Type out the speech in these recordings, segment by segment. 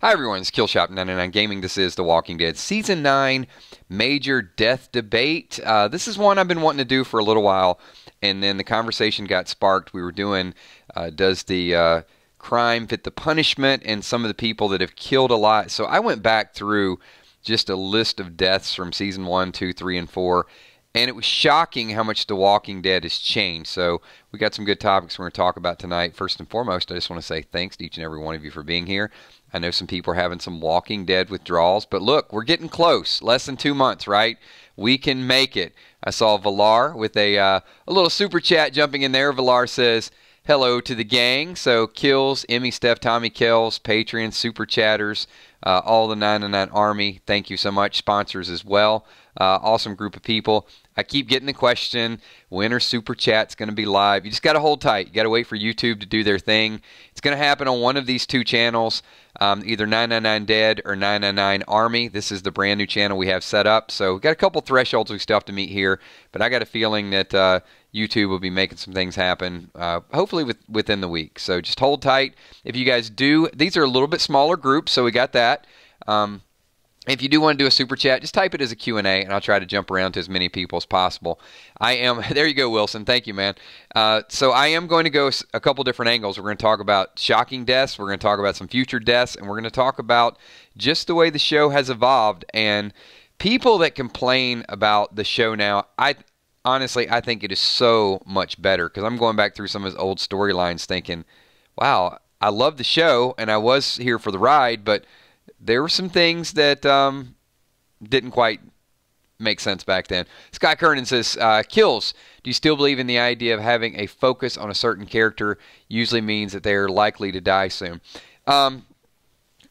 Hi everyone, it's Killshot99 Gaming. This is The Walking Dead Season 9 Major Death Debate. This is one I've been wanting to do for a little while, and then the conversation got sparked. We were doing, does the crime fit the punishment, and some of the people that have killed a lot. So I went back through just a list of deaths from Season 1, 2, 3, and 4, and it was shocking how much The Walking Dead has changed. So we got some good topics we're going to talk about tonight. First and foremost, I just want to say thanks to each and every one of you for being here. I know some people are having some Walking Dead withdrawals, but look, we're getting close. Less than 2 months, right? We can make it. I saw Valar with a little super chat jumping in there. Valar says, hello to the gang. So Kills, Emmy, Steph, Tommy, Kells, Patreon, super chatters, all the 999 Army. Thank you so much. Sponsors as well. Awesome group of people. I keep getting the question, when are Super Chats going to be live? You just got to hold tight. You got to wait for YouTube to do their thing. It's going to happen on one of these two channels, either 999 Dead or 999 Army. This is the brand new channel we have set up. So we've got a couple thresholds we still have to meet here, but I got a feeling that YouTube will be making some things happen, hopefully within the week. So just hold tight. If you guys do, these are a little bit smaller groups, so we got that. If you do want to do a super chat, just type it as a Q&A, and I'll try to jump around to as many people as possible. There you go, Wilson. Thank you, man. So I am going to go a couple different angles. We're going to talk about shocking deaths. We're going to talk about some future deaths, and we're going to talk about just the way the show has evolved. And people that complain about the show now, honestly, I think it is so much better, because I'm going back through some of his old storylines thinking, wow, I love the show, and I was here for the ride, but there were some things that didn't quite make sense back then. Sky Kernan says, Kills, do you still believe in the idea of having a focus on a certain character usually means that they're likely to die soon?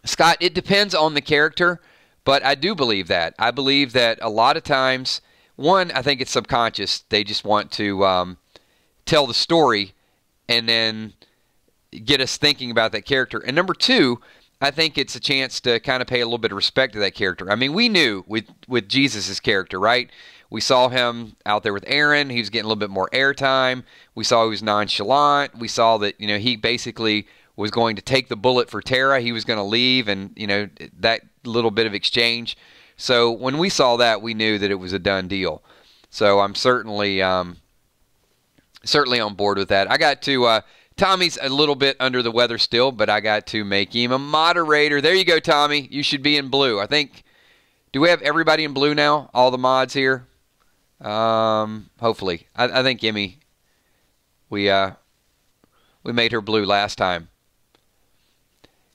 Scott, it depends on the character, but I do believe that. I believe that a lot of times, one, I think it's subconscious. They just want to tell the story and then get us thinking about that character. And number two, I think it's a chance to kind of pay a little bit of respect to that character. I mean, we knew with Jesus' character, right? We saw him out there with Aaron. He was getting a little bit more airtime. We saw he was nonchalant. We saw that, he basically was going to take the bullet for Tara. He was going to leave, and, that little bit of exchange. So when we saw that, we knew that it was a done deal. So I'm certainly on board with that. I got to... Tommy's a little bit under the weather still, but I got to make him a moderator. There you go, Tommy. You should be in blue. I think, do we have everybody in blue now? All the mods here? Hopefully. I think Emmy, we made her blue last time.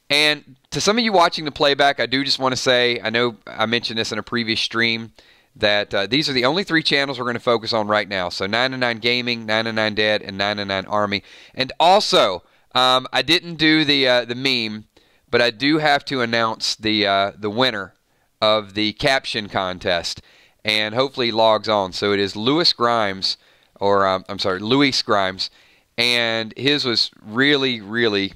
And to some of you watching the playback, I do just want to say, I know I mentioned this in a previous stream, that these are the only three channels we're going to focus on right now. So 999 Gaming, 999 Dead, and 999 Army. And also, I didn't do the meme, but I do have to announce the winner of the caption contest, and hopefully he logs on. So it is Luis Grimes, Luis Grimes, and his was really, really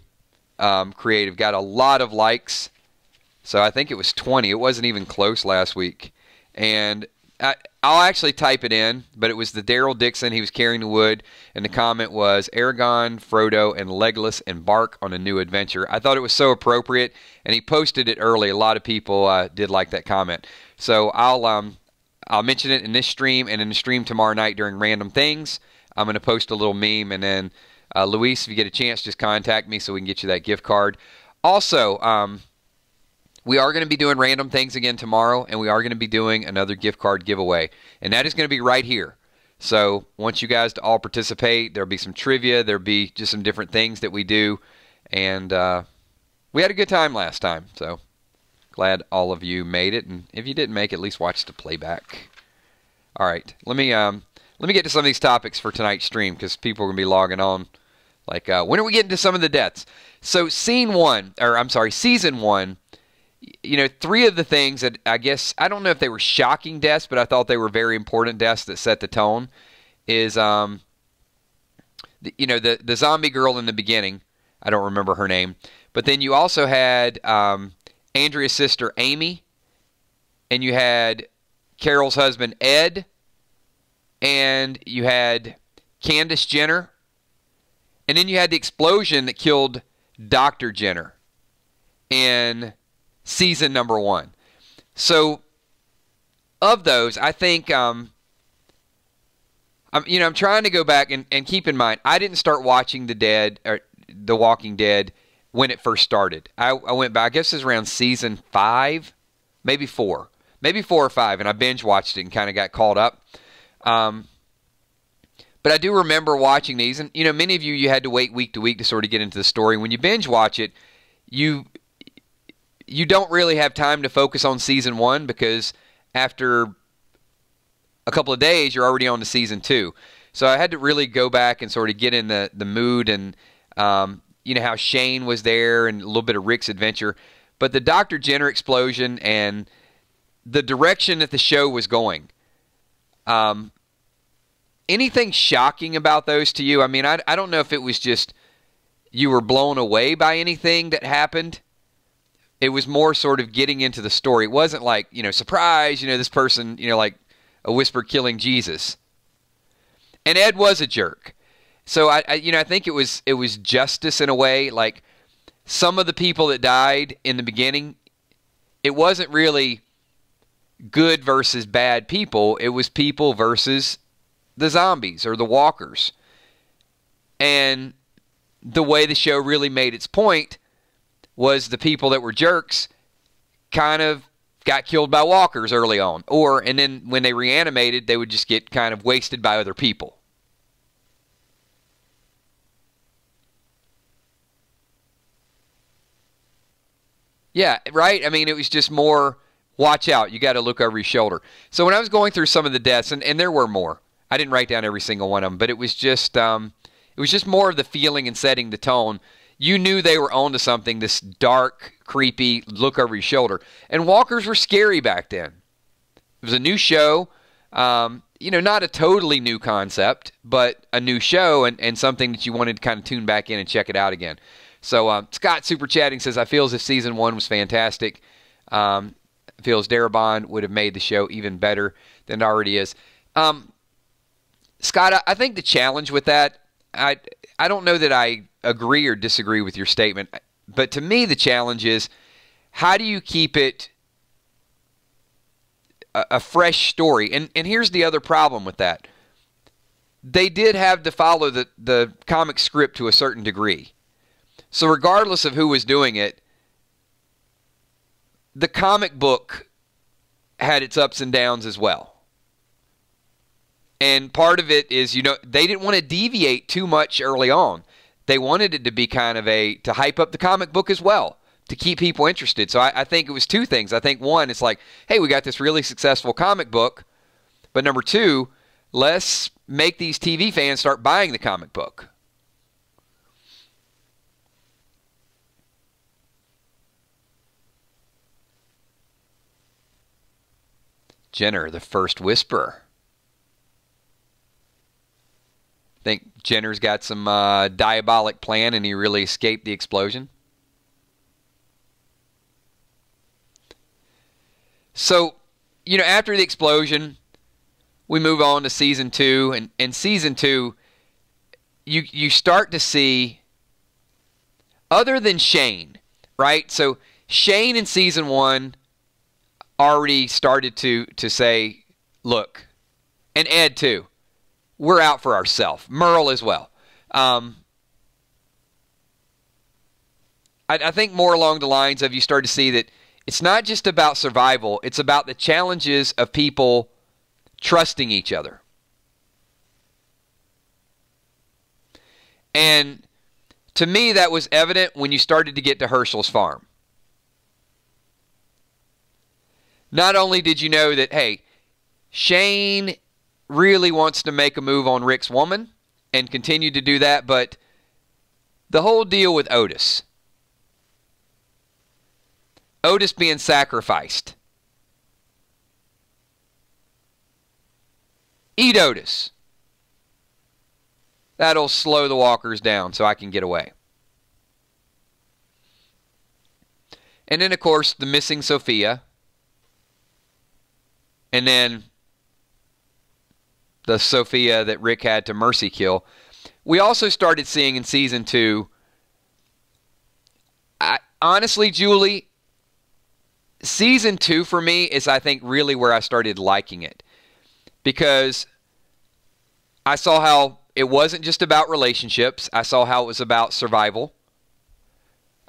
creative. Got a lot of likes. So I think it was 20. It wasn't even close last week. And I'll actually type it in, but it was the Daryl Dixon. He was carrying the wood, and the comment was, Aragorn, Frodo, and Legolas embark on a new adventure. I thought it was so appropriate, and he posted it early. A lot of people did like that comment. So I'll mention it in this stream, and in the stream tomorrow night during Random Things, I'm going to post a little meme, and then, Luis, if you get a chance, just contact me so we can get you that gift card. Also, we are going to be doing Random Things again tomorrow, and we are going to be doing another gift card giveaway. And that is going to be right here. So want you guys to all participate. There'll be some trivia. There'll be just some different things that we do. And we had a good time last time. So glad all of you made it. And if you didn't make it, at least watch the playback. All right. Let me get to some of these topics for tonight's stream, because people are going to be logging on. Like, when are we getting to some of the deaths? So season one, three of the things that I guess, I don't know if they were shocking deaths, but I thought they were very important deaths that set the tone, is, the zombie girl in the beginning. I don't remember her name. But then you also had Andrea's sister, Amy, and you had Carol's husband, Ed, and you had Candace Jenner, and then you had the explosion that killed Dr. Jenner. And season number 1. So of those, I think I'm trying to go back and keep in mind, I didn't start watching The Walking Dead when it first started. I went back, I guess it was around season 5, maybe 4 or 5, and I binge watched it and kind of got caught up. But I do remember watching these, and many of you had to wait week to week to sort of get into the story. When you binge watch it, you don't really have time to focus on season 1, because after a couple of days you're already on to season 2. So I had to really go back and sort of get in the mood, and how Shane was there and a little bit of Rick's adventure. But the Dr. Jenner explosion and the direction that the show was going, anything shocking about those to you? I mean, I don't know if it was just you were blown away by anything that happened. It was more sort of getting into the story. It wasn't like, surprise, this person, like a whisper killing Jesus. And Ed was a jerk. So I think it was justice in a way. Like, some of the people that died in the beginning, it wasn't really good versus bad people. It was people versus the zombies or the walkers. And the way the show really made its point was the people that were jerks kind of got killed by walkers early on. And then when they reanimated, they would just get kind of wasted by other people. Yeah, right? I mean, it was just more, watch out, you got to look over your shoulder. So when I was going through some of the deaths, and there were more, I didn't write down every single one of them, but it was just more of the feeling and setting the tone. You knew they were onto something, this dark, creepy look over your shoulder. And walkers were scary back then. It was a new show, not a totally new concept, but a new show and something that you wanted to kind of tune back in and check it out again. So Scott super chatting says, I feel as if season 1 was fantastic. Feels Darabont would have made the show even better than it already is. Scott, I think the challenge with that, I don't know that I agree or disagree with your statement, but to me the challenge is, how do you keep it a fresh story? And here's the other problem with that. They did have to follow the comic script to a certain degree. So regardless of who was doing it, the comic book had its ups and downs as well. And part of it is, they didn't want to deviate too much early on. They wanted it to be kind of to hype up the comic book as well, to keep people interested. So I think it was two things. I think one, it's like, hey, we got this really successful comic book. But number two, let's make these TV fans start buying the comic book. Jenner, the first whisperer. Think Jenner's got some diabolic plan and he really escaped the explosion? So, after the explosion, we move on to season 2. And season 2, you start to see, other than Shane, right? So Shane in season 1 already started to say, look, and Ed too, we're out for ourselves. Merle as well. I think more along the lines of, you start to see that it's not just about survival, it's about the challenges of people trusting each other. And to me, that was evident when you started to get to Herschel's farm. Not only did you know that, hey, Shane really wants to make a move on Rick's woman and continue to do that, but the whole deal with Otis being sacrificed. Eat Otis. That'll slow the walkers down so I can get away. And then, of course, the missing Sophia. And then the Sophia that Rick had to mercy kill. We also started seeing in season 2, honestly, Julie, season 2 for me is, I think, really where I started liking it, because I saw how it wasn't just about relationships. I saw how it was about survival.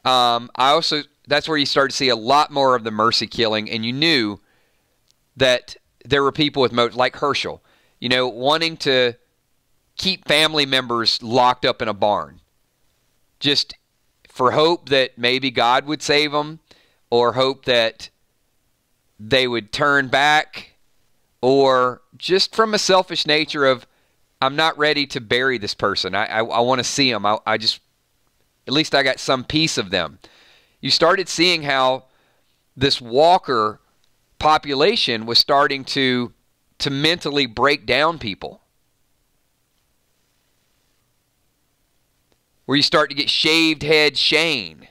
That's where you start to see a lot more of the mercy killing, and you knew that there were people with motives, like Herschel, wanting to keep family members locked up in a barn, just for hope that maybe God would save them, or hope that they would turn back, or just from a selfish nature of, I'm not ready to bury this person. I want to see them. I just, at least I got some piece of them. You started seeing how this walker population was starting to mentally break down people. Where you start to get shaved head Shane.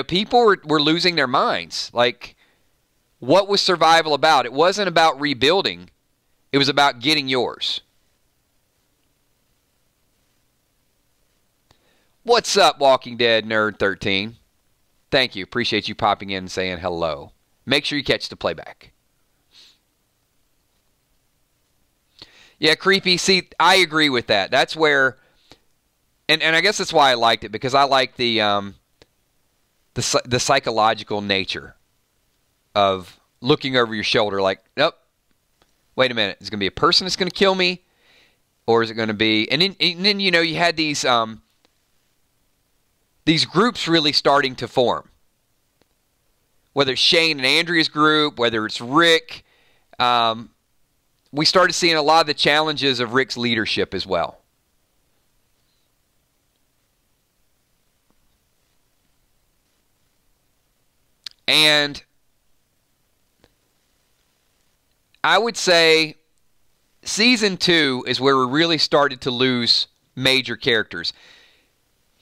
People were losing their minds. Like, what was survival about? It wasn't about rebuilding. It was about getting yours. What's up, Walking Dead Nerd 13? Thank you. Appreciate you popping in and saying hello. Make sure you catch the playback. Yeah, creepy. See, I agree with that. That's where, and I guess that's why I liked it, because I like the psychological nature of looking over your shoulder like, nope, wait a minute, is it going to be a person that's going to kill me? Or is it going to be, and then you had these groups really starting to form. Whether it's Shane and Andrea's group, whether it's Rick, we started seeing a lot of the challenges of Rick's leadership as well. And I would say season 2 is where we really started to lose major characters.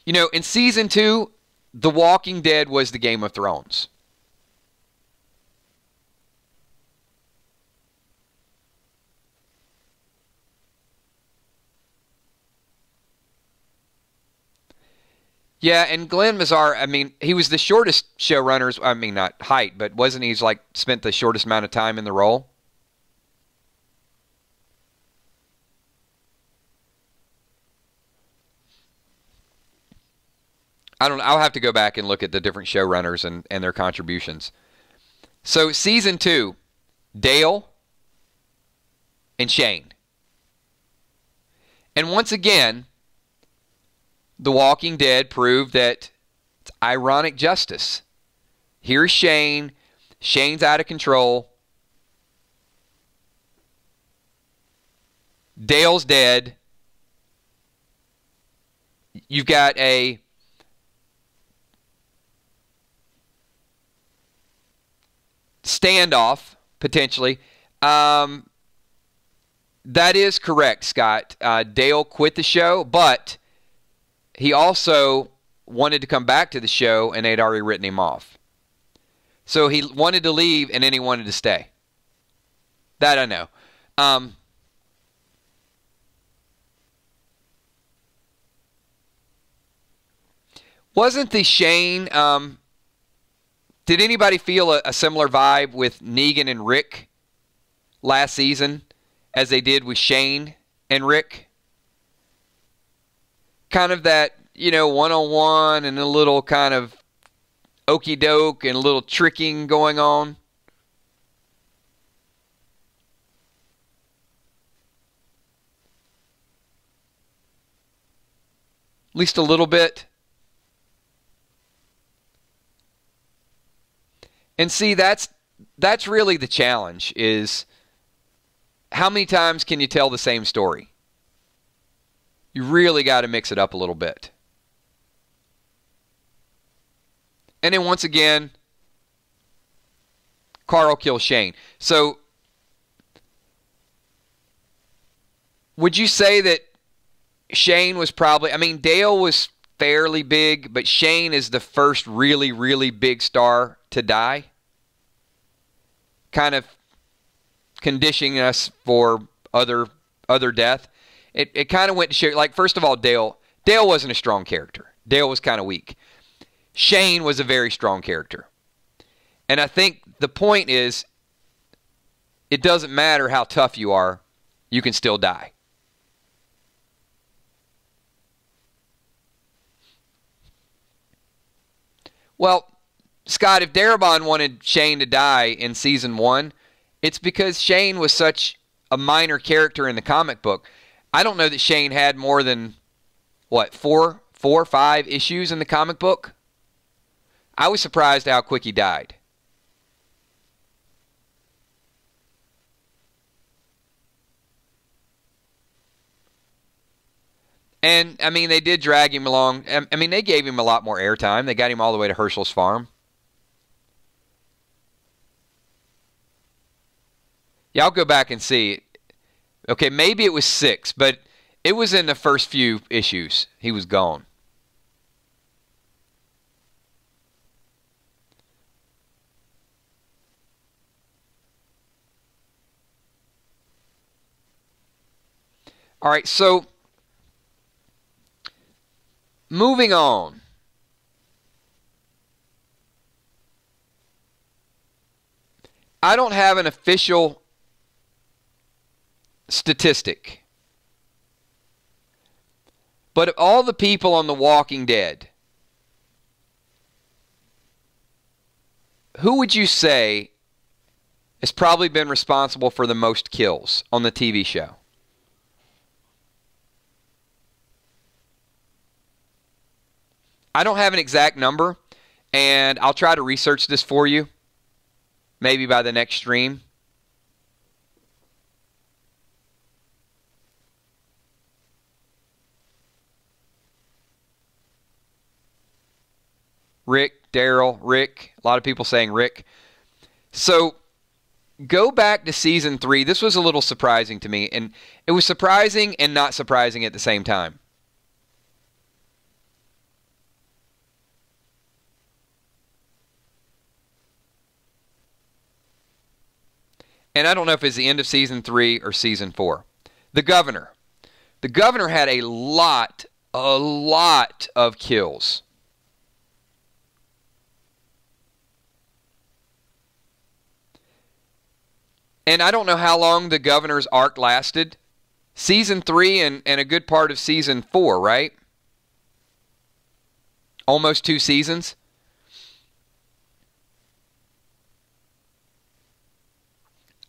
In season 2, The Walking Dead was the Game of Thrones. Yeah, and Glenn Mazar, he was the shortest showrunner. Not height, but wasn't he spent the shortest amount of time in the role? I'll have to go back and look at the different showrunners and their contributions. So season 2, Dale and Shane. And once again, The Walking Dead proved that it's ironic justice. Here's Shane. Shane's out of control. Dale's dead. You've got a standoff, potentially. That is correct, Scott. Dale quit the show, but he also wanted to come back to the show, and they'd already written him off. So he wanted to leave, and then he wanted to stay. That I know. Wasn't the Shane... did anybody feel a similar vibe with Negan and Rick last season as they did with Shane and Rick? Kind of that, one-on-one and a little kind of okey-doke and a little tricking going on. At least a little bit. And see, that's really the challenge, is how many times can you tell the same story? You really got to mix it up a little bit. And then once again, Carl kills Shane. So, would you say that Shane was probably... Dale was fairly big, but Shane is the first really, really big star to die? Kind of conditioning us for other death. It kind of went to show, first of all, Dale wasn't a strong character. Dale was kind of weak. Shane was a very strong character. And I think the point is, it doesn't matter how tough you are, you can still die. Well, Scott, if Darabont wanted Shane to die in season 1, it's because Shane was such a minor character in the comic book. I don't know that Shane had more than, what, four or five issues in the comic book? I was surprised how quick he died. And, I mean, they did drag him along. I mean, they gave him a lot more airtime. They got him all the way to Herschel's farm. Yeah, I'll go back and see. Okay, maybe it was 6, but it was in the first few issues. He was gone. All right, so moving on. I don't have an official statistic, but of all the people on The Walking Dead, who would you say has probably been responsible for the most kills on the TV show? I don't have an exact number, and I'll try to research this for you, maybe by the next stream. Rick, Daryl, Rick, a lot of people saying Rick. So go back to season 3. This was a little surprising to me, and it was surprising and not surprising at the same time. And I don't know if it's the end of season 3 or season 4. The governor. The governor had a lot of kills. And I don't know how long the governor's arc lasted. Season 3 and a good part of season 4, right? Almost 2 seasons.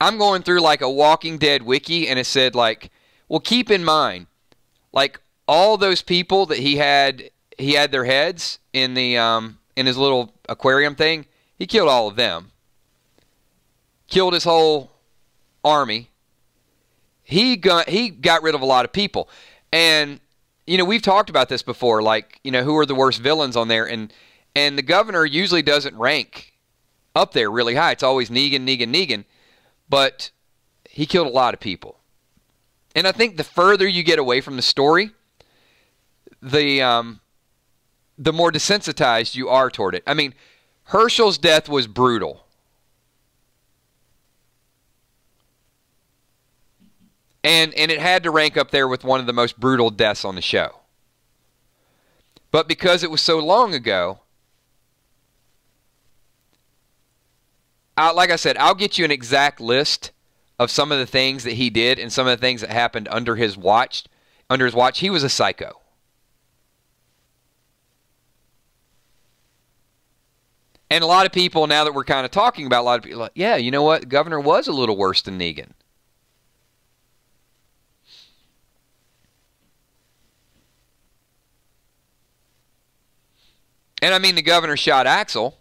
I'm going through like a Walking Dead wiki, and it said like, well, keep in mind, like all those people that he had their heads in the in his little aquarium thing. He killed all of them. Killed his whole army. He got rid of a lot of people, and you know we've talked about this before. Like who are the worst villains on there, and the governor usually doesn't rank up there really high. It's always Negan, Negan, Negan. But he killed a lot of people. And I think the further you get away from the story, the more desensitized you are toward it. I mean, Herschel's death was brutal. And it had to rank up there with one of the most brutal deaths on the show. But because it was so long ago, like I said, I'll get you an exact list of some of the things that he did and some of the things that happened under his watch. Under his watch, he was a psycho. And a lot of people, now that we're kind of talking about, a lot of people are like, yeah, you know what? The governor was a little worse than Negan. And I mean, the governor shot Axel.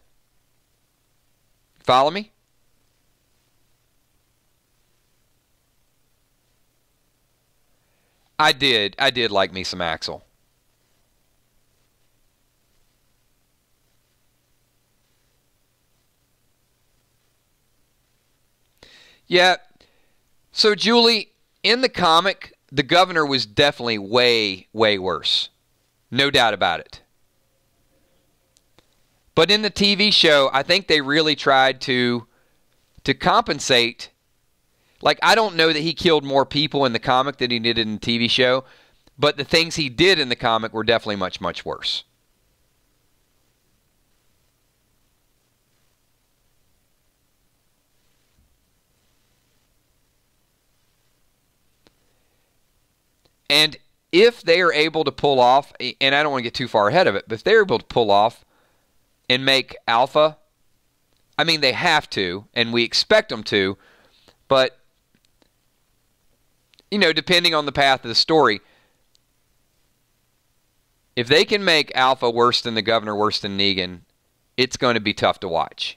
Follow me? I did like me some Axel. Yeah. So, Julie, in the comic, the governor was definitely way, way worse. No doubt about it. But in the TV show, I think they really tried to compensate. Like, I don't know that he killed more people in the comic than he did in the TV show, but the things he did in the comic were definitely much, much worse. And if they are able to pull off, and I don't want to get too far ahead of it, but if they're able to pull off and make Alpha, I mean, they have to, and we expect them to, but, you know, depending on the path of the story, if they can make Alpha worse than the Governor, worse than Negan, it's going to be tough to watch.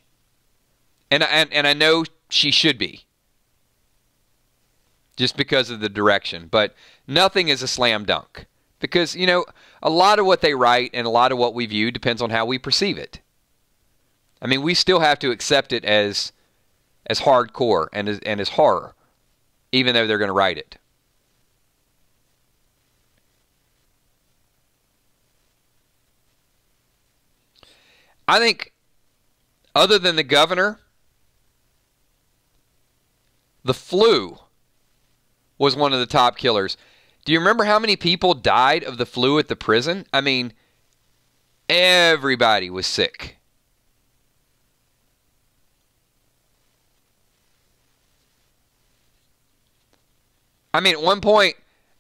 And I know she should be, just because of the direction. But nothing is a slam dunk. Because, you know, a lot of what they write and a lot of what we view depends on how we perceive it. I mean, we still have to accept it as hardcore and as horror, even though they're going to write it. I think, other than the Governor, the flu was one of the top killers. Do you remember how many people died of the flu at the prison? I mean, everybody was sick. I mean, at one point,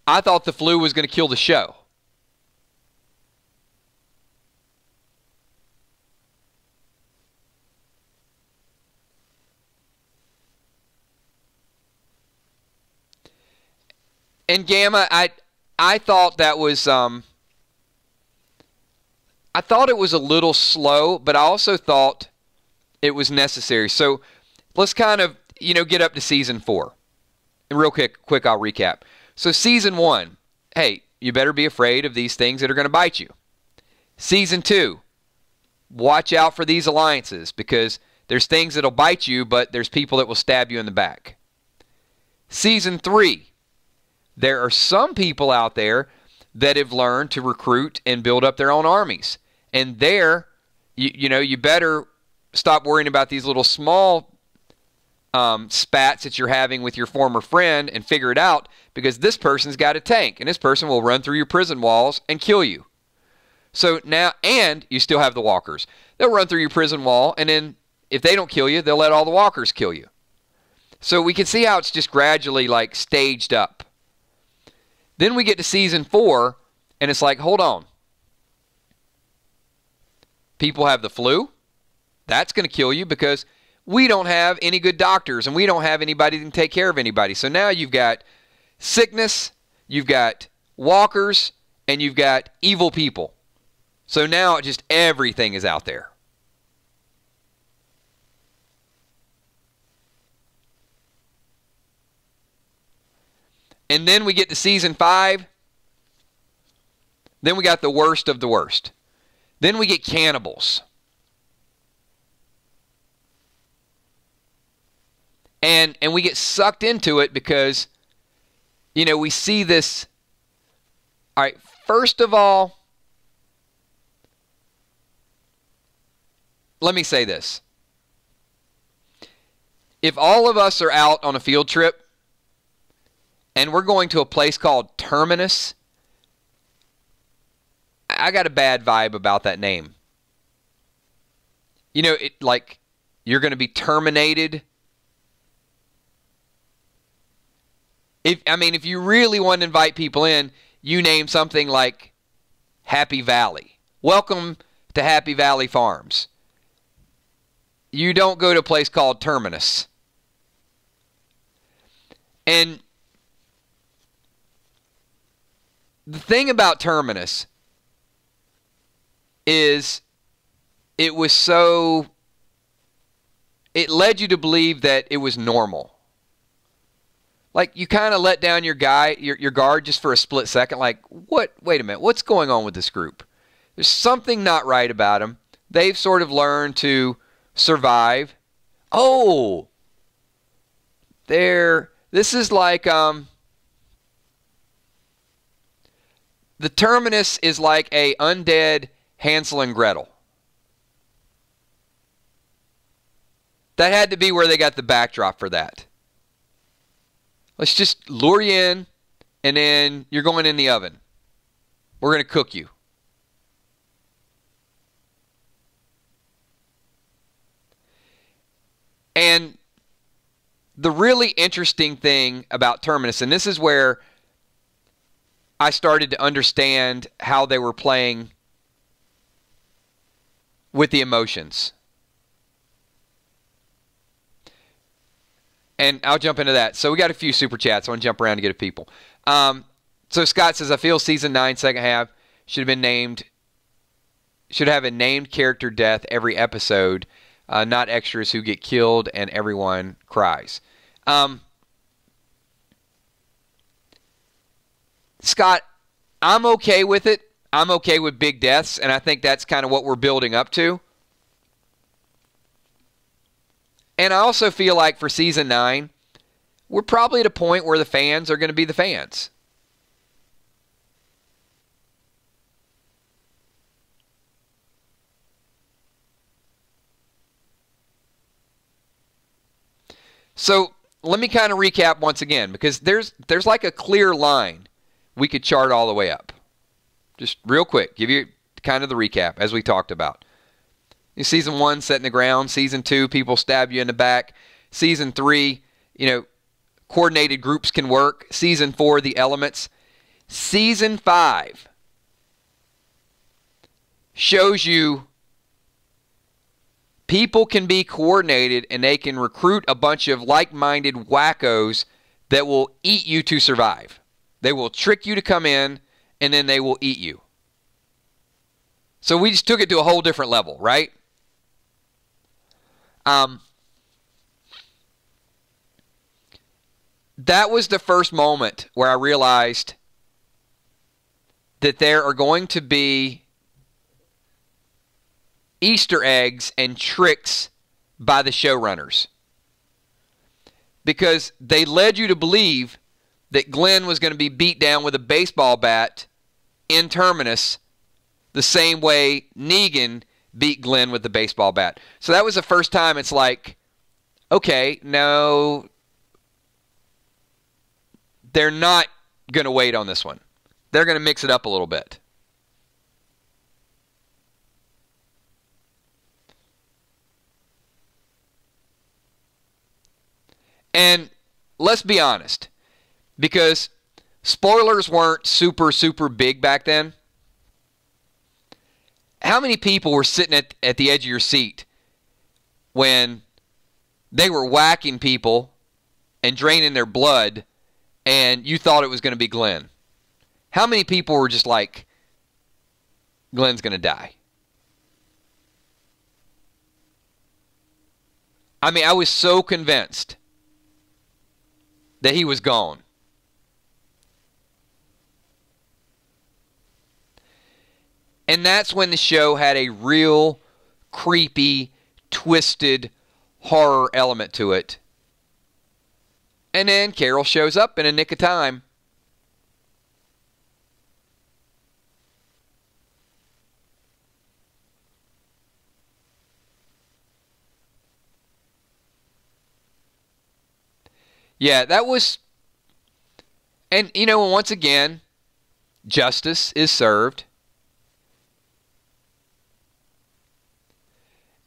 I thought the flu was going to kill the show. And Gamma, I thought that was I thought it was a little slow, but I also thought it was necessary. So let's kind of, you know, get up to season 4. And real quick I'll recap. So season 1, hey, you better be afraid of these things that are going to bite you. Season 2, watch out for these alliances because there's things that'll bite you, but there's people that will stab you in the back. Season 3, there are some people out there that have learned to recruit and build up their own armies. And there, you know, you better stop worrying about these little small spats that you're having with your former friend and figure it out, because this person's got a tank and this person will run through your prison walls and kill you. So now, and you still have the walkers. They'll run through your prison wall, and then if they don't kill you, they'll let all the walkers kill you. So we can see how it's just gradually like staged up. Then we get to season 4, and it's like, hold on. People have the flu. That's going to kill you because we don't have any good doctors, and we don't have anybody that can take care of anybody. So now you've got sickness, you've got walkers, and you've got evil people. So now just everything is out there. And then we get to season 5. Then we got the worst of the worst. Then we get cannibals. And we get sucked into it because, you know, we see this. All right, first of all, let me say this. If all of us are out on a field trip and we're going to a place called Terminus, I got a bad vibe about that name. You know, it like you're going to be terminated. If you really want to invite people in, you name something like Happy Valley. Welcome to Happy Valley Farms. You don't go to a place called Terminus. And the thing about Terminus is it led you to believe that it was normal. Like, you kind of let down your guard just for a split second. Like, what? Wait a minute. What's going on with this group? There's something not right about them. They've sort of learned to survive. Oh, this is like, the Terminus is like a undead Hansel and Gretel. That had to be where they got the backdrop for that. Let's just lure you in, and then you're going in the oven. We're going to cook you. And the really interesting thing about Terminus, and this is where I started to understand how they were playing with the emotions. And I'll jump into that. So we got a few super chats. I want to jump around to get to people. So Scott says, I feel season 9 second half should have a named character death every episode, not extras who get killed and everyone cries. Scott, I'm okay with it. I'm okay with big deaths, and I think that's kind of what we're building up to. And I also feel like for season 9, we're probably at a point where the fans are going to be the fans. So let me kind of recap once again, because there's like a clear line we could chart all the way up. Just real quick, give you kind of the recap as we talked about. Season 1, setting the ground. Season 2, people stab you in the back. Season 3, coordinated groups can work. Season 4, the elements. Season 5 shows you people can be coordinated and they can recruit a bunch of like-minded wackos that will eat you to survive. They will trick you to come in, and then they will eat you. So we just took it to a whole different level, right? That was the first moment where I realized that there are going to be Easter eggs and tricks by the showrunners. Because they led you to believe that Glenn was going to be beat down with a baseball bat in Terminus the same way Negan beat Glenn with the baseball bat. So that was the first time it's like, okay, no, they're not going to wait on this one. They're going to mix it up a little bit. And let's be honest, because spoilers weren't super, super big back then. How many people were sitting at the edge of your seat when they were whacking people and draining their blood and you thought it was going to be Glenn? How many people were just like, Glenn's going to die? I mean, I was so convinced that he was gone. And that's when the show had a real creepy, twisted horror element to it. And then Carol shows up in a nick of time. Yeah, that was... And, once again, justice is served.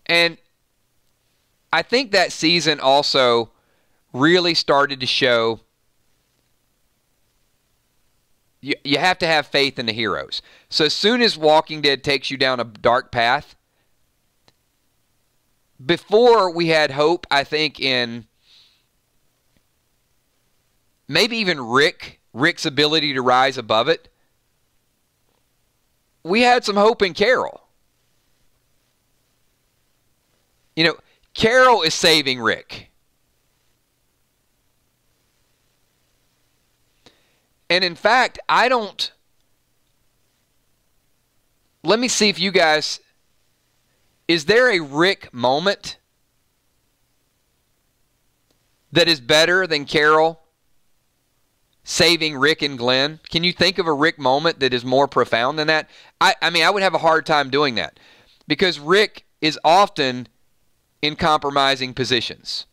And I think that season also really started to show you have to have faith in the heroes. So as soon as Walking Dead takes you down a dark path, before we had hope, I think, in maybe even Rick's ability to rise above it, we had some hope in Carol. Carol is saving Rick. And in fact, let me see if you guys, is there a Rick moment that is better than Carol saving Rick and Glenn? Can you think of a Rick moment that is more profound than that? I mean, I would have a hard time doing that, because Rick is often in compromising positions.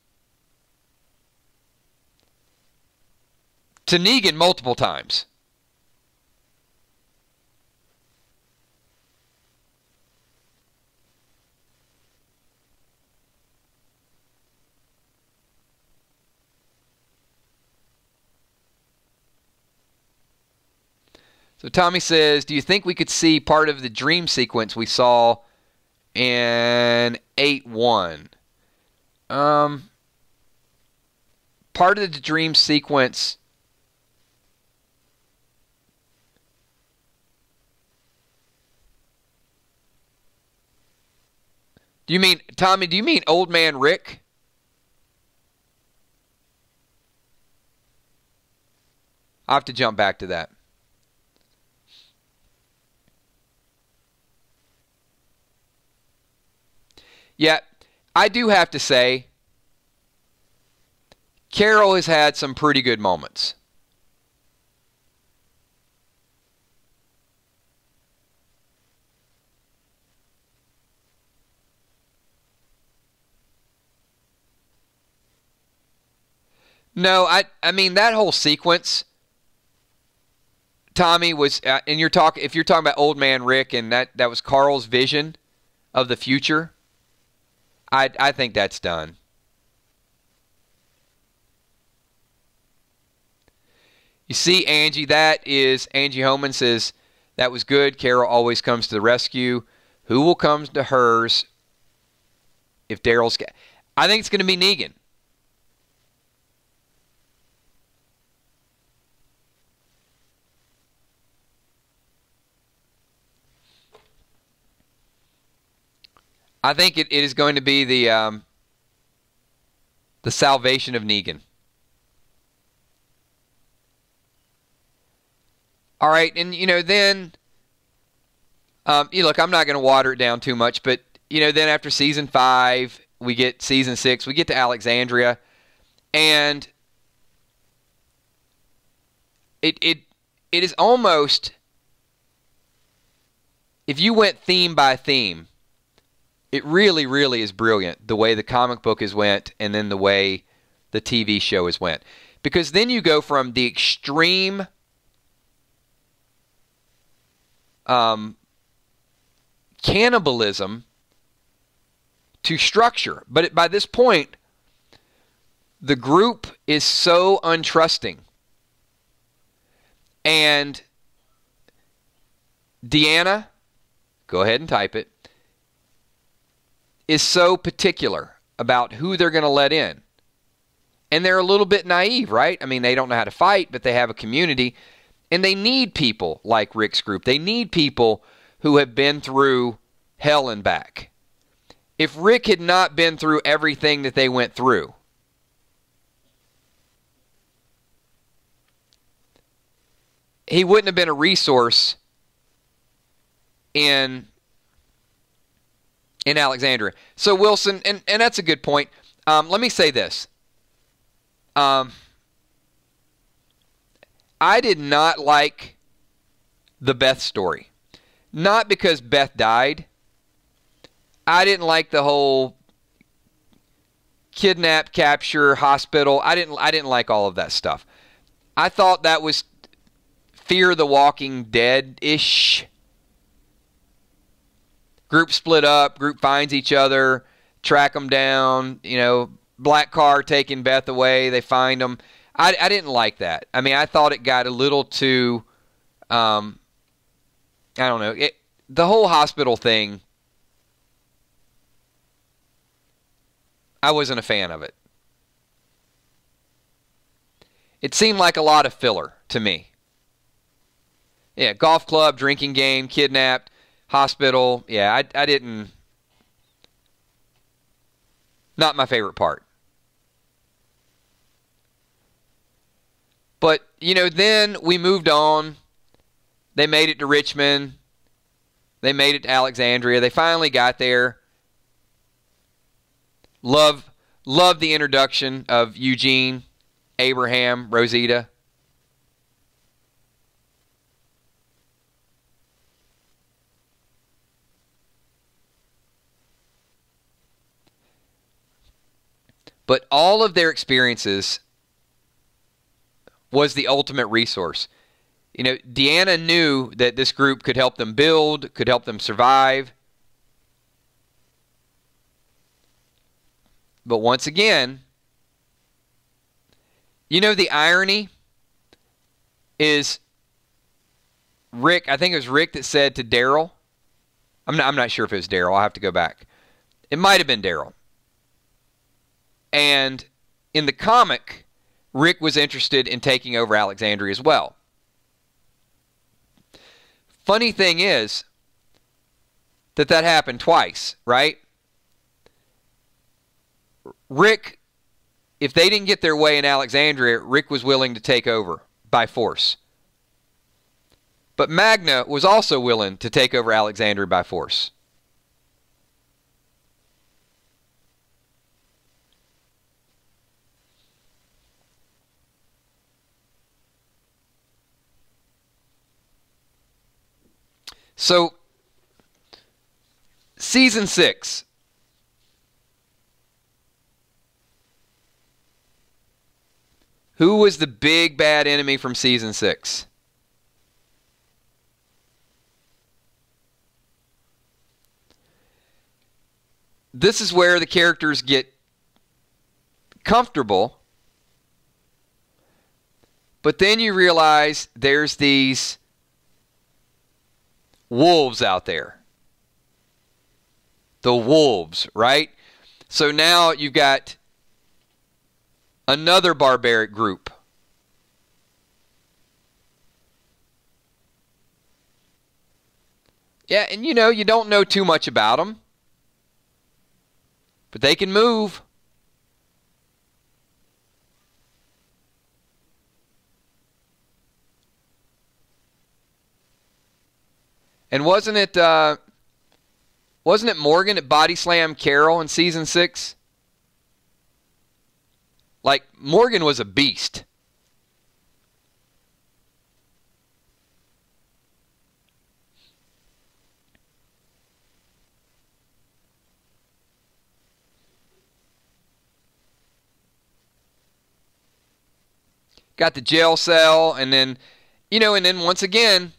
To Negan multiple times. So Tommy says, do you think we could see part of the dream sequence we saw in 8-1? Part of the dream sequence... Do you mean, Tommy, do you mean Old Man Rick? I'll have to jump back to that. Yeah, I do have to say, Carol has had some pretty good moments. No, I mean that whole sequence, Tommy, was and if you're talking about Old Man Rick and that was Carl's vision of the future, I think that's done. You see, Angie, that is Angie Homan says that was good. Carol always comes to the rescue. Who will come to hers if Daryl's? I think it's going to be Negan. I think it is going to be the salvation of Negan. All right, and then look, I'm not going to water it down too much, but then after season 5, we get season 6, we get to Alexandria, and it is almost, if you went theme by theme, it really, really is brilliant the way the comic book has went and then the way the TV show has went. Because then you go from the extreme cannibalism to structure. But by this point, the group is so untrusting. And Deanna, go ahead and type it, is so particular about who they're going to let in. And they're a little bit naive, right? I mean, they don't know how to fight, but they have a community. And they need people like Rick's group. They need people who have been through hell and back. If Rick had not been through everything that they went through, he wouldn't have been a resource in Alexandria. So Wilson, and that's a good point. Let me say this. I did not like the Beth story. Not because Beth died. I didn't like the whole kidnap, capture, hospital. I didn't like all of that stuff. I thought that was Fear the Walking Dead-ish. Group split up, group finds each other, track them down, black car taking Beth away, they find them. I didn't like that. I mean, I thought it got a little too, I don't know, the whole hospital thing, I wasn't a fan of it. It seemed like a lot of filler to me. Yeah, golf club, drinking game, kidnapped, hospital, yeah, I didn't, not my favorite part. But, then we moved on. They made it to Richmond. They made it to Alexandria. They finally got there. Love the introduction of Eugene, Abraham, Rosita. But all of their experiences was the ultimate resource. Deanna knew that this group could help them build, could help them survive. But once again, the irony is Rick, I think it was Rick that said to Daryl, I'm not sure if it was Daryl. I'll have to go back. It might have been Daryl. And in the comic, Rick was interested in taking over Alexandria as well. Funny thing is that happened twice, right? Rick, if they didn't get their way in Alexandria, Rick was willing to take over by force. But Magna was also willing to take over Alexandria by force. So, Season 6. Who was the big bad enemy from Season 6? This is where the characters get comfortable, but then you realize there's these wolves out there. The wolves, right? So now you've got another barbaric group. Yeah, and you know, you don't know too much about them, but they can move. And wasn't it Morgan that body slammed Carol in Season 6? Like, Morgan was a beast. Got the jail cell, and then, you know, and then once again,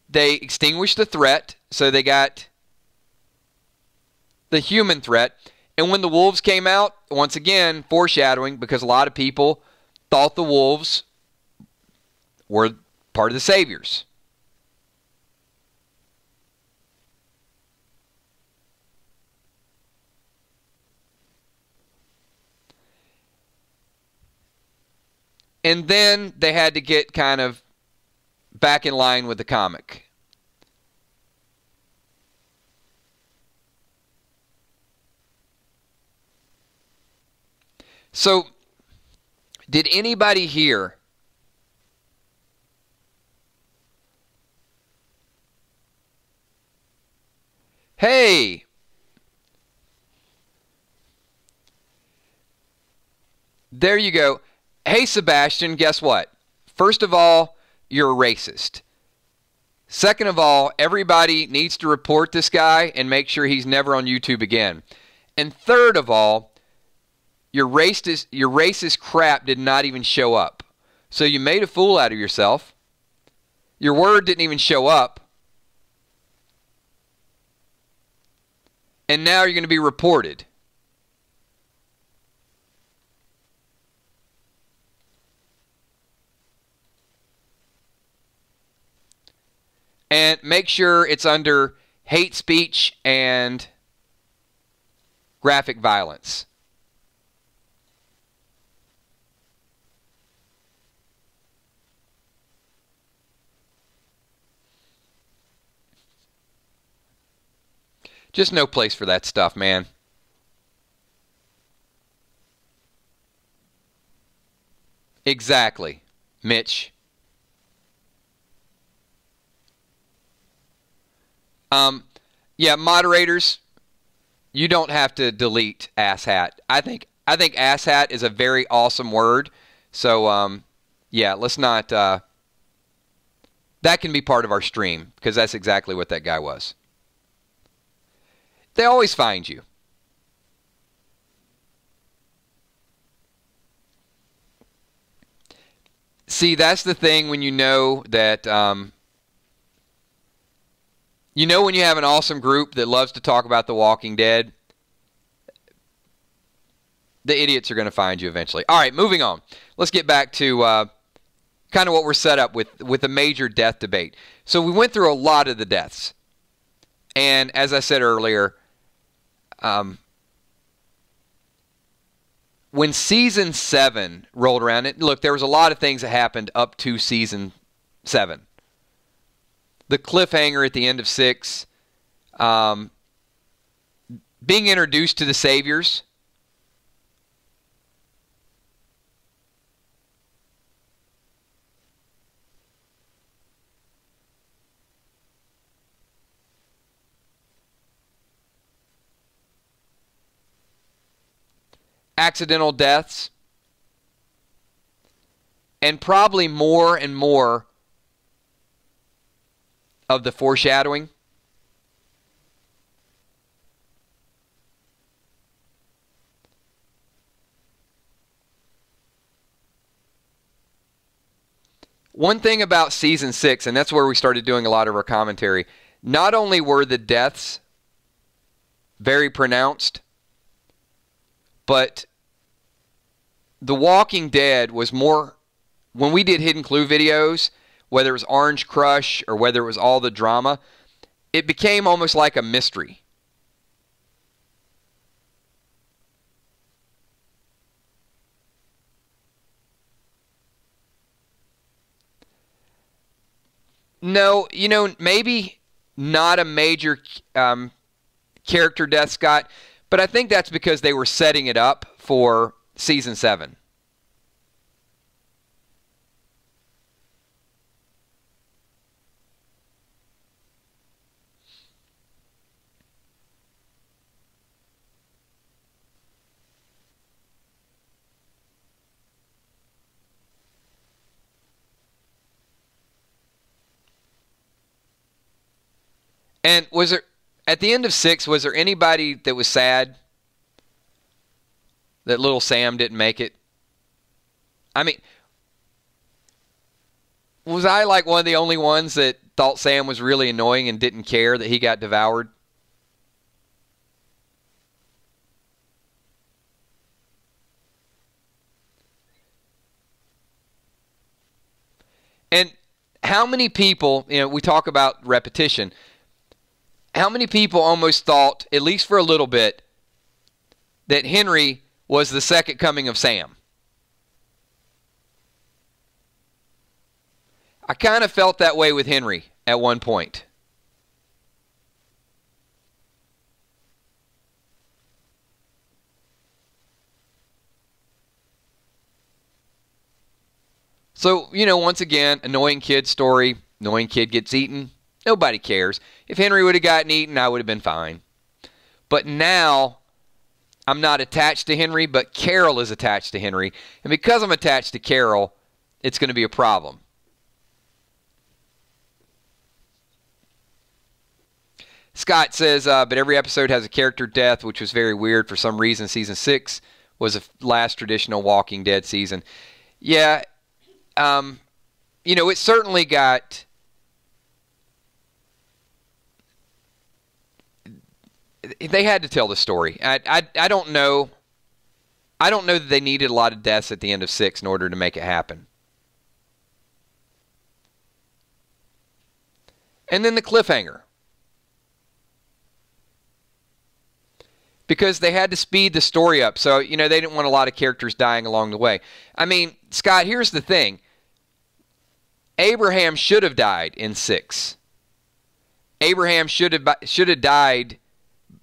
they extinguished the threat, so they got the human threat. And when the wolves came out, once again, foreshadowing, because a lot of people thought the wolves were part of the saviors. And then they had to get kind of back in line with the comic. So, did anybody here hey, there you go. Hey, Sebastian, guess what? First of all, you're a racist. Second of all, everybody needs to report this guy and make sure he's never on YouTube again. And third of all, your racist crap did not even show up. So you made a fool out of yourself. Your word didn't even show up. And now you're going to be reported. And make sure it's under hate speech and graphic violence. Just no place for that stuff, man. Exactly, Mitch. Yeah, moderators, you don't have to delete asshat. I think asshat is a very awesome word. So, yeah, let's not. That can be part of our stream because that's exactly what that guy was. They always find you. See, that's the thing when you know that. You know when you have an awesome group that loves to talk about The Walking Dead? The idiots are going to find you eventually. All right, moving on. Let's get back to kind of what we're set up with a major death debate. So we went through a lot of the deaths. And as I said earlier, when season 7 rolled around, look, there was a lot of things that happened up to season 7. The cliffhanger at the end of 6, being introduced to the Saviors, accidental deaths, and probably more and more of the foreshadowing. One thing about season 6, and that's where we started doing a lot of our commentary, not only were the deaths very pronounced, but The Walking Dead was more, when we did Hidden Clue videos, whether it was Orange Crush or whether it was all the drama, it became almost like a mystery. No, maybe not a major character death, Scott, but I think that's because they were setting it up for season 7. And was there, at the end of 6, was there anybody that was sad that little Sam didn't make it? I mean, was I like one of the only ones that thought Sam was really annoying and didn't care that he got devoured? And how many people, we talk about repetition, how many people almost thought, at least for a little bit, that Henry was the second coming of Sam? I kind of felt that way with Henry at one point. So, once again, annoying kid story. Annoying kid gets eaten. Nobody cares. If Henry would have gotten eaten, I would have been fine. But now, I'm not attached to Henry, but Carol is attached to Henry. And because I'm attached to Carol, it's going to be a problem. Scott says, but every episode has a character death, which was very weird. For some reason, season 6 was the last traditional Walking Dead season. Yeah, it certainly got... They had to tell the story. I don't know. I don't know that they needed a lot of deaths at the end of 6 in order to make it happen. And then the cliffhanger. Because they had to speed the story up. So, they didn't want a lot of characters dying along the way. I mean, Scott, here's the thing. Abraham should have died in 6. Abraham should have died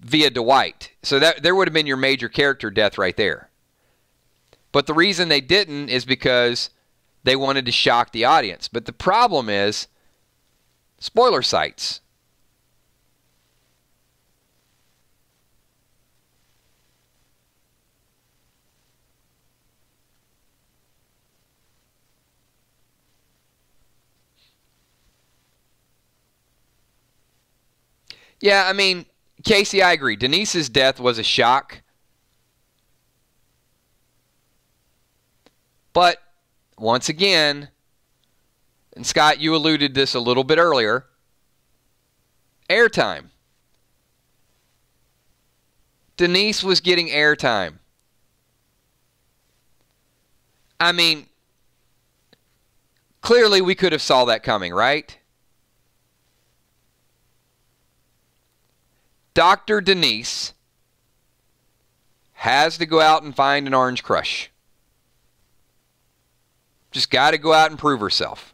via Dwight. So that there would have been your major character death right there. But the reason they didn't is because they wanted to shock the audience. But the problem is spoiler sites. Yeah, I mean, Casey, I agree. Denise's death was a shock. But, once again, and Scott, you alluded this a little bit earlier, airtime. Denise was getting airtime. I mean, Clearly, we could have saw that coming, right? Dr. Denise has to go out and find an Orange Crush. Just got to go out and prove herself.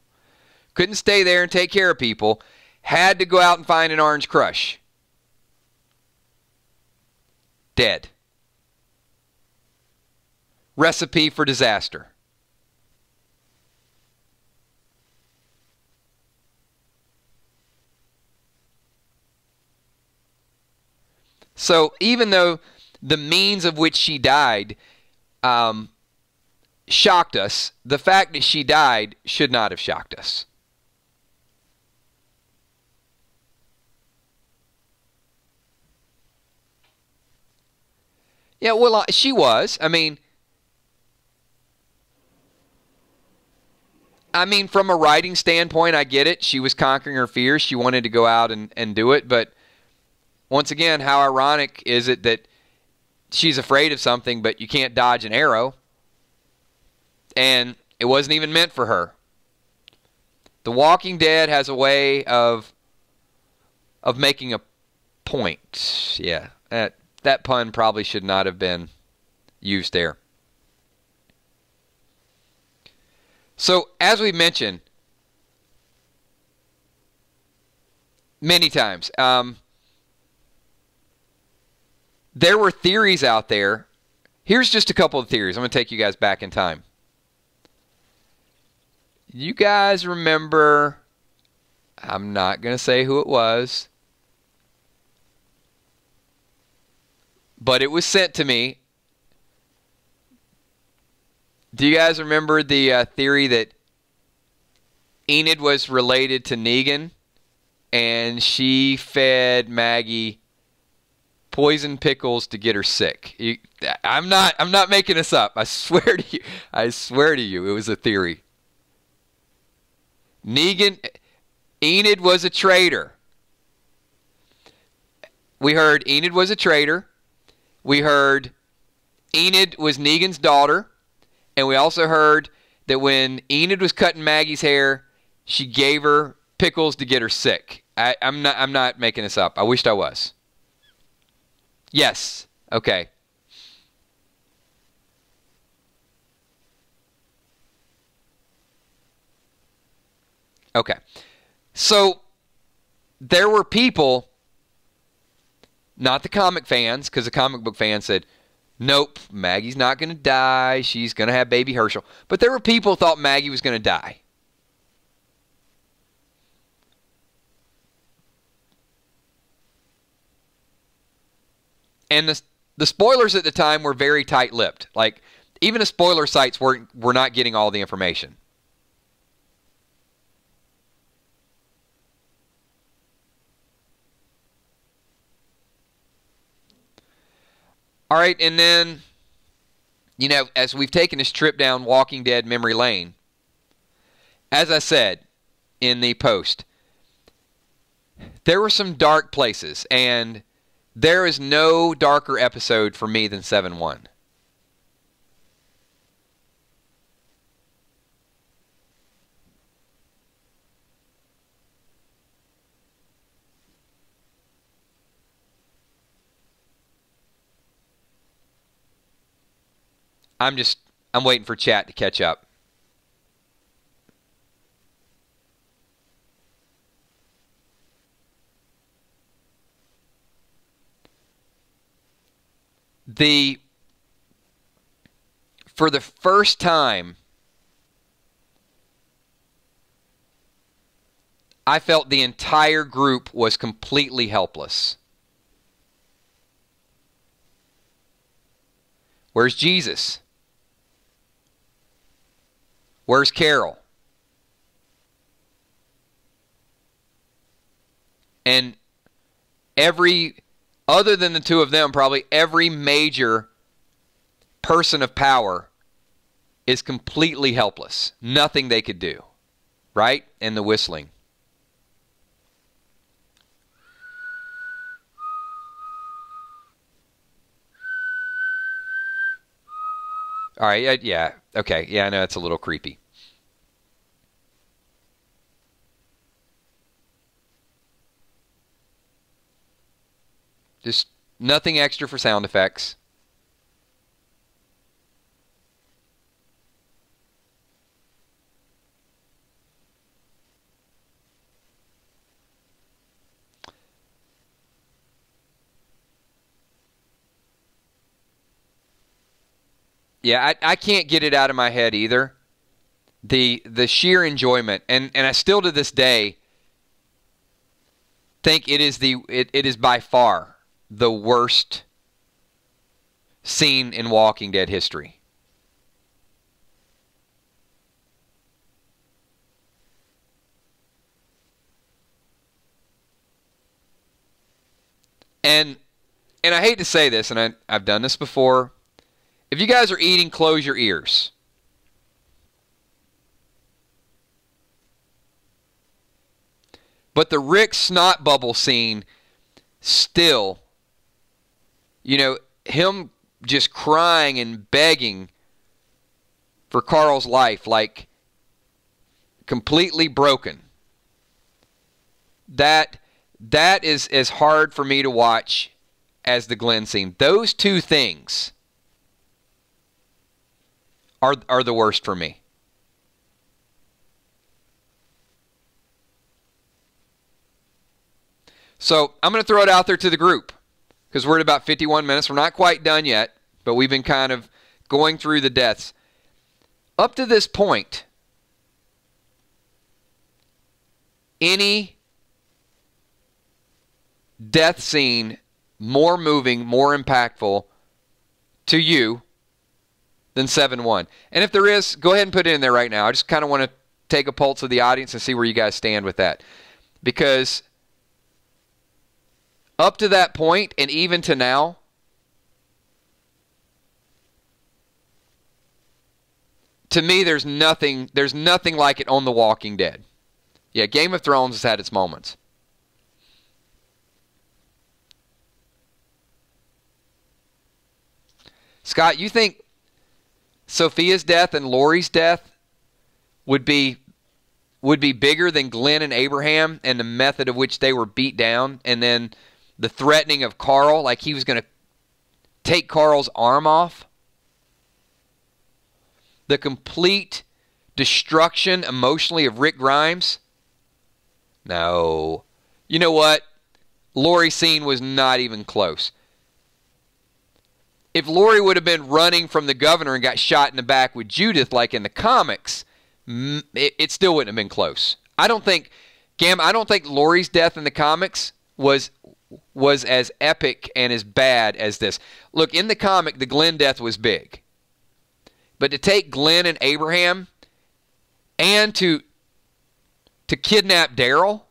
Couldn't stay there and take care of people. Had to go out and find an Orange Crush. Dead. Recipe for disaster. So even though the means of which she died shocked us, the fact that she died should not have shocked us. Yeah, well, she was. I mean, from a writing standpoint, I get it. She was conquering her fears. She wanted to go out and do it. But once again, how ironic is it that she's afraid of something, but you can't dodge an arrow? And it wasn't even meant for her. The Walking Dead has a way of making a point. Yeah, that pun probably should not have been used there. So, as we mentioned many times, there were theories out there. Here's just a couple of theories. I'm going to take you guys back in time. You guys remember, I'm not going to say who it was, but it was sent to me. Do you guys remember the theory that Enid was related to Negan and she fed Maggie poison pickles to get her sick? I'm not making this up. I swear to you. I swear to you, it was a theory. Enid was a traitor. We heard Enid was a traitor. We heard Enid was Negan's daughter. And we also heard that when Enid was cutting Maggie's hair, she gave her pickles to get her sick. I'm not making this up. I wished I was. Yes. Okay. Okay. So there were people, not the comic fans, because the comic book fans said, nope, Maggie's not going to die. She's going to have baby Herschel. But there were people who thought Maggie was going to die. And the spoilers at the time were very tight-lipped. Like, even the spoiler sites were not getting all the information. All right, and then, as we've taken this trip down Walking Dead memory lane, as I said in the post, there were some dark places, and there is no darker episode for me than 7-1. I'm waiting for chat to catch up. For the first time, I felt the entire group was completely helpless. Where's Jesus? Where's Carol? And other than the two of them, probably every major person of power is completely helpless. Nothing they could do. Right? And the whistling. All right, yeah, okay. Yeah, I know it's a little creepy. Just nothing extra for sound effects. Yeah, I can't get it out of my head either. The sheer enjoyment, and I still to this day think it is by far the worst scene in Walking Dead history. And I hate to say this, and I've done this before. If you guys are eating, close your ears. But the Rick snot bubble scene, still, you know, him just crying and begging for Carl's life, like completely broken. That is as hard for me to watch as the Glenn scene. Those two things are the worst for me. So I'm going to throw it out there to the group because we're at about 51 minutes. We're not quite done yet, but we've been kind of going through the deaths. Up to this point, any death scene more moving, more impactful to you than 7-1? And if there is, go ahead and put it in there right now. I just kind of want to take a pulse of the audience and see where you guys stand with that. Because up to that point, and even to now, to me, there's nothing like it on The Walking Dead. Yeah, Game of Thrones has had its moments. Scott, you think Sophia's death and Lori's death would be bigger than Glenn and Abraham and the method of which they were beat down, and then the threatening of Carl, like he was going to take Carl's arm off? The complete destruction emotionally of Rick Grimes? No. You know what? Lori's scene was not even close. If Lori would have been running from the governor and got shot in the back with Judith like in the comics, it still wouldn't have been close. I don't think Lori's death in the comics was as epic and as bad as this. Look, in the comic, the Glenn death was big. But to take Glenn and Abraham and to kidnap Daryl,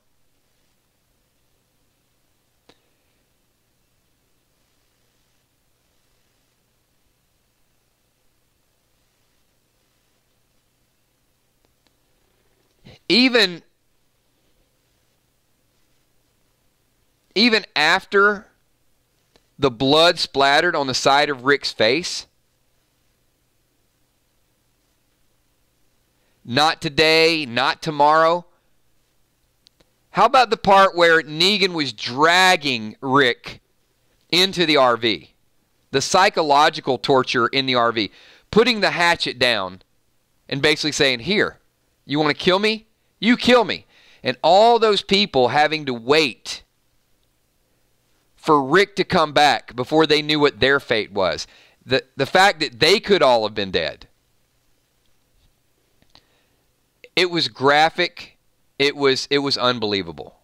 even after the blood splattered on the side of Rick's face, not today, not tomorrow. How about the part where Negan was dragging Rick into the RV? The psychological torture in the RV. Putting the hatchet down and basically saying, here, you want to kill me? You kill me. And all those people having to wait for Rick to come back before they knew what their fate was. The fact that they could all have been dead. It was graphic. It was unbelievable.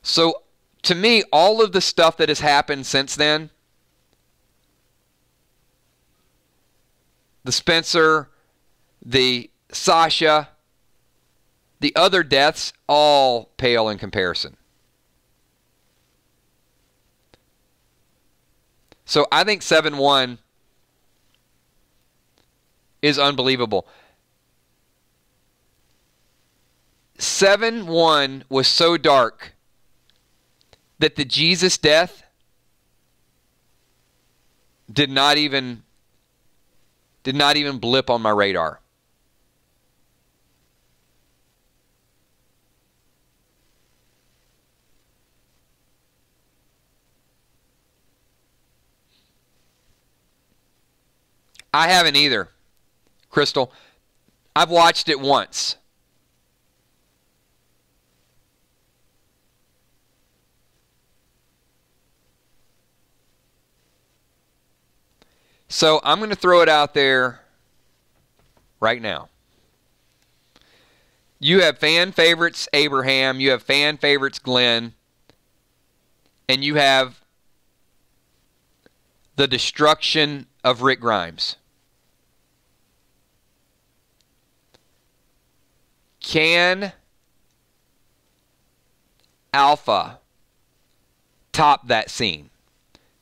So, to me, all of the stuff that has happened since then, the Spencer, the Sasha, the other deaths, all pale in comparison. So I think 7-1 is unbelievable. 7-1 was so dark that the Jesus death did not even blip on my radar. I haven't either, Crystal. I've watched it once. So I'm going to throw it out there right now. You have fan favorites Abraham, you have fan favorites Glenn, and you have the destruction of Rick Grimes. Can Alpha top that scene?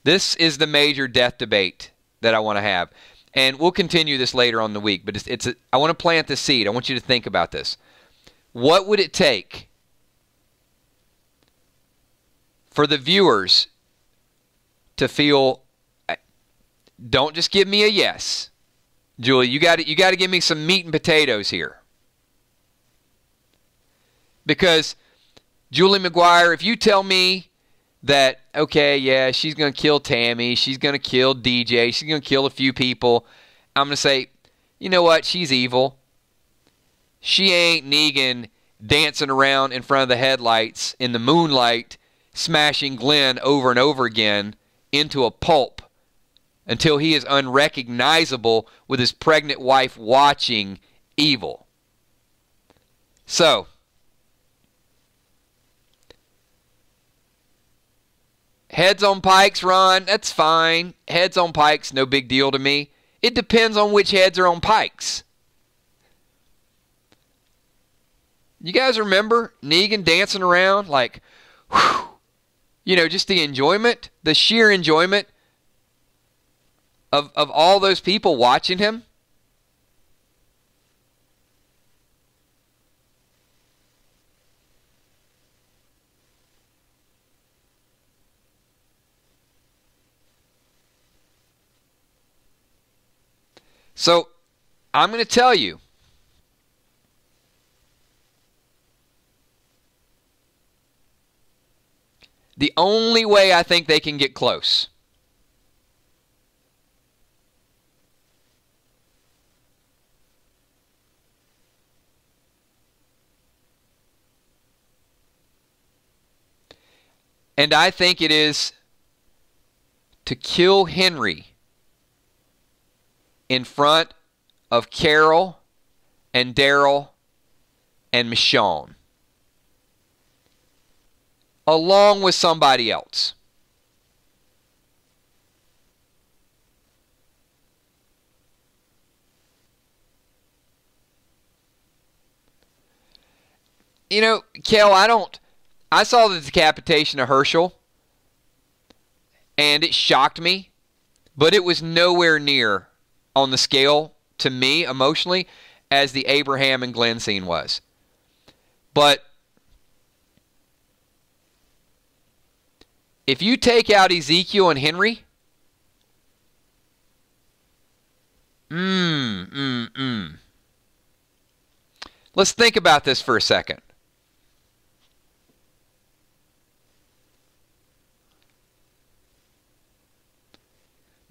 This is the major death debate that I want to have. And we'll continue this later on in the week, but I want to plant the seed. I want you to think about this. What would it take for the viewers to feel, don't just give me a yes. Julie, you got to give me some meat and potatoes here. Because Julie McGuire, if you tell me that, okay, yeah, she's going to kill Tammy, she's going to kill DJ, she's going to kill a few people, I'm going to say, you know what, she's evil. She ain't Negan dancing around in front of the headlights in the moonlight, smashing Glenn over and over again into a pulp until he is unrecognizable with his pregnant wife watching evil. So, heads on pikes, Ron, that's fine. Heads on pikes, no big deal to me. It depends on which heads are on pikes. You guys remember Negan dancing around like, whew, you know, just the enjoyment, the sheer enjoyment of all those people watching him? So, I'm going to tell you, the only way I think they can get close and I think it is to kill Henry in front of Carol and Daryl and Michonne, along with somebody else. You know, Kel, I saw the decapitation of Herschel, and it shocked me, but it was nowhere near on the scale, to me, emotionally, as the Abraham and Glenn scene was. But if you take out Ezekiel and Henry, let's think about this for a second.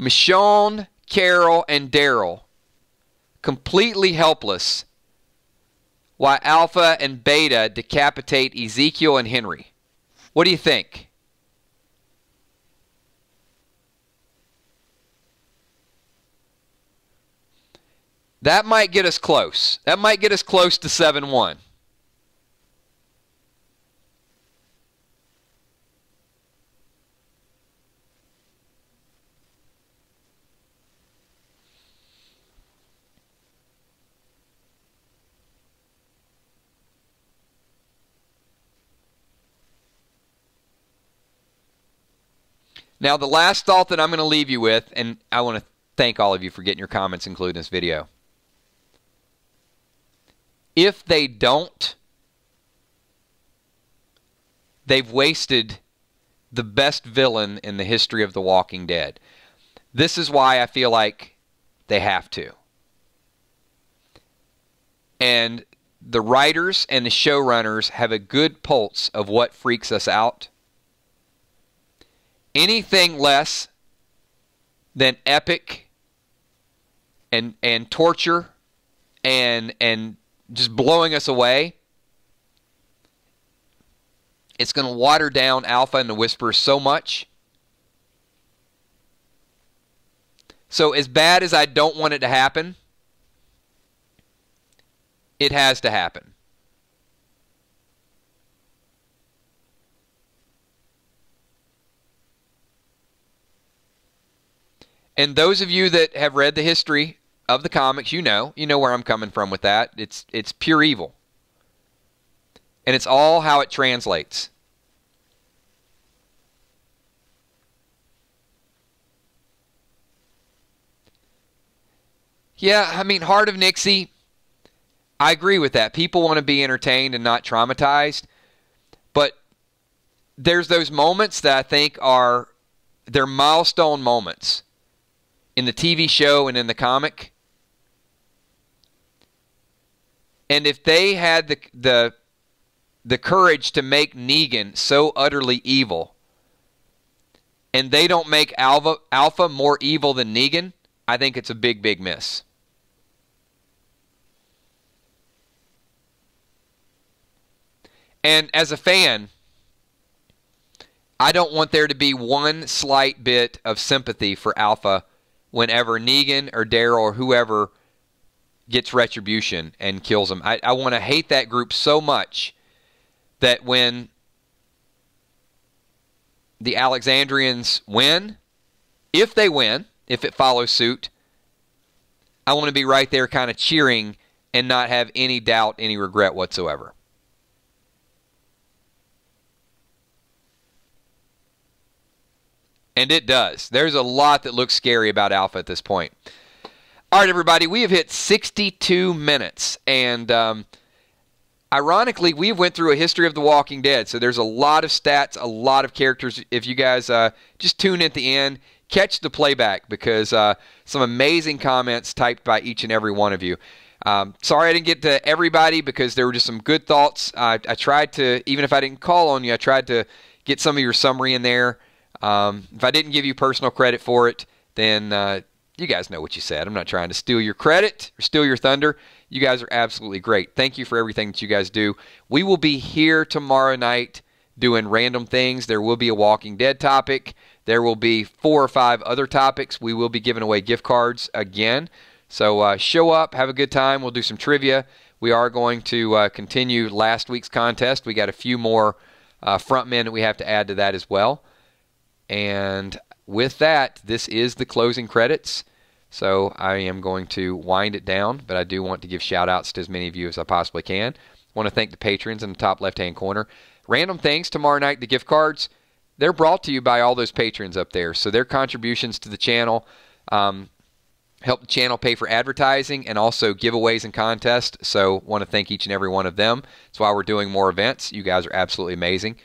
Michonne, Carol, and Daryl completely helpless while Alpha and Beta decapitate Ezekiel and Henry. What do you think? That might get us close. That might get us close to 7-1. Now, the last thought that I'm going to leave you with, and I want to thank all of you for getting your comments included in this video. If they don't, they've wasted the best villain in the history of The Walking Dead. This is why I feel like they have to. And the writers and the showrunners have a good pulse of what freaks us out. Anything less than epic and torture and just blowing us away, it's going to water down Alpha and the Whisperers so much. So as bad as I don't want it to happen, it has to happen. And those of you that have read the history of the comics, you know where I'm coming from with that. It's pure evil. And it's all how it translates. Yeah, I mean, Heart of Nixie, I agree with that. People want to be entertained and not traumatized. But there's those moments that I think they're milestone moments in the TV show and in the comic. And if they had the courage to make Negan so utterly evil, and they don't make Alpha more evil than Negan, I think it's a big, big miss. And as a fan, I don't want there to be one slight bit of sympathy for Alpha whenever Negan or Daryl or whoever gets retribution and kills him. I want to hate that group so much that when the Alexandrians win, if they win, if it follows suit, I want to be right there kind of cheering and not have any doubt, any regret whatsoever. And it does. There's a lot that looks scary about Alpha at this point. All right, everybody, we have hit 62 minutes. And ironically, we went through a history of The Walking Dead. So there's a lot of stats, a lot of characters. If you guys just tune in at the end, catch the playback because some amazing comments typed by each and every one of you. Sorry I didn't get to everybody because there were just some good thoughts. I tried to, even if I didn't call on you, I tried to get some of your summary in there. If I didn't give you personal credit for it, then you guys know what you said. I'm not trying to steal your credit or steal your thunder. You guys are absolutely great. Thank you for everything that you guys do. We will be here tomorrow night doing random things. There will be a Walking Dead topic. There will be 4 or 5 other topics. We will be giving away gift cards again. So show up, have a good time. We'll do some trivia. We are going to continue last week's contest. We got a few more front men that we have to add to that as well. And with that, this is the closing credits. So I am going to wind it down, but I do want to give shout-outs to as many of you as I possibly can. I want to thank the patrons in the top left-hand corner. Random things tomorrow night, the gift cards, they're brought to you by all those patrons up there. So their contributions to the channel help the channel pay for advertising and also giveaways and contests. So want to thank each and every one of them. That's why we're doing more events. You guys are absolutely amazing.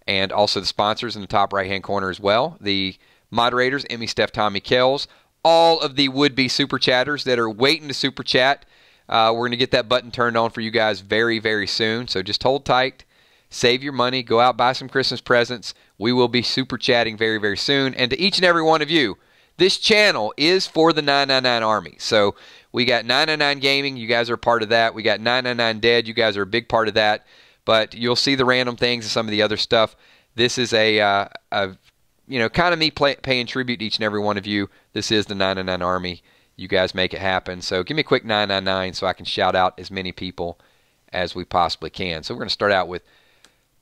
And also the sponsors in the top right-hand corner as well. The moderators, Emmy, Steph, Tommy, Kells. All of the would-be super chatters that are waiting to super chat. We're going to get that button turned on for you guys very, very soon. So just hold tight. Save your money. Go out, buy some Christmas presents. We will be super chatting very, very soon. And to each and every one of you, this channel is for the 999 Army. So we got 999 Gaming. You guys are a part of that. We got 999 Dead. You guys are a big part of that. But you'll see the random things and some of the other stuff. This is a kind of me paying tribute to each and every one of you. This is the 999 Army. You guys make it happen. So give me a quick 999 so I can shout out as many people as we possibly can. So we're going to start out with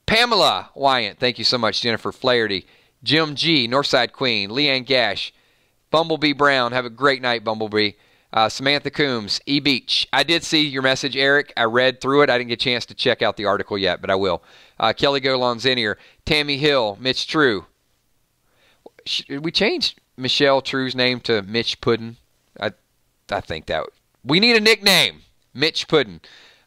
Pamela Wyant. Thank you so much. Jennifer Flaherty. Jim G. Northside Queen. Leanne Gash. Bumblebee Brown. Have a great night, Bumblebee. Samantha Coombs, E. Beach. I did see your message, Eric. I read through it. I didn't get a chance to check out the article yet, but I will. Kelly Golonzinier, Tammy Hill, Mitch True. We changed Michelle True's name to Mitch Puddin. I think that we need a nickname. Mitch Puddin.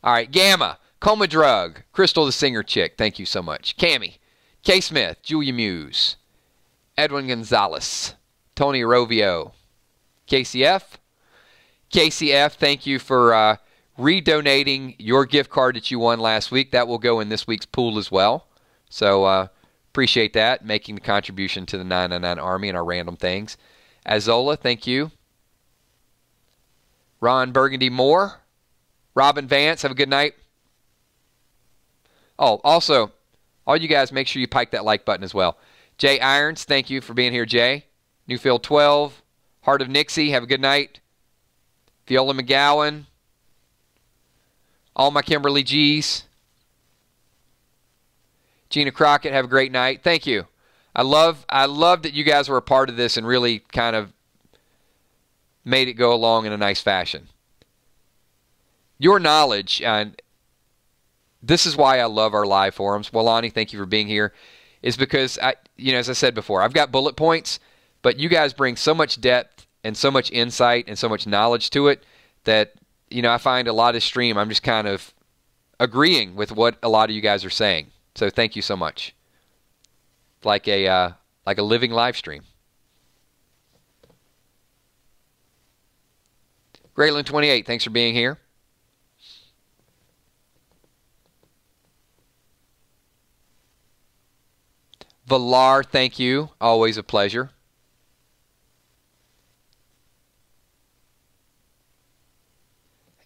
All right, Gamma, Coma Drug, Crystal the Singer Chick. Thank you so much. Cammy, K. Smith, Julia Muse, Edwin Gonzalez, Tony Arovio, KCF. KCF, thank you for redonating your gift card that you won last week. That will go in this week's pool as well. So appreciate that, making the contribution to the 999 Army and our random things. Azola, thank you. Ron Burgundy Moore. Robin Vance, have a good night. Oh, also, all you guys, make sure you pike that like button as well. Jay Irons, thank you for being here, Jay. Newfield 12. Heart of Nixie, have a good night. Viola McGowan. All my Kimberly G's. Gina Crockett, have a great night. Thank you. I love that you guys were a part of this and really kind of made it go along in a nice fashion. Your knowledge, and this is why I love our live forums. Walani, thank you for being here. Is because, as I said before, I've got bullet points, but you guys bring so much depth and so much insight and so much knowledge to it that, I find a lot of stream, I'm just kind of agreeing with what a lot of you guys are saying. So thank you so much. Like a living live stream. Grayland28, thanks for being here. Valar, thank you. Always a pleasure.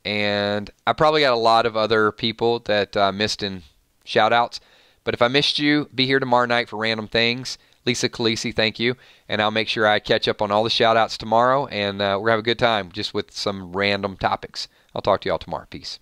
And I probably got a lot of other people that missed in shout-outs. But if I missed you, be here tomorrow night for Random Things. Lisa Khaleesi, thank you. And I'll make sure I catch up on all the shout-outs tomorrow. And we're going to have a good time just with some random topics. I'll talk to you all tomorrow. Peace.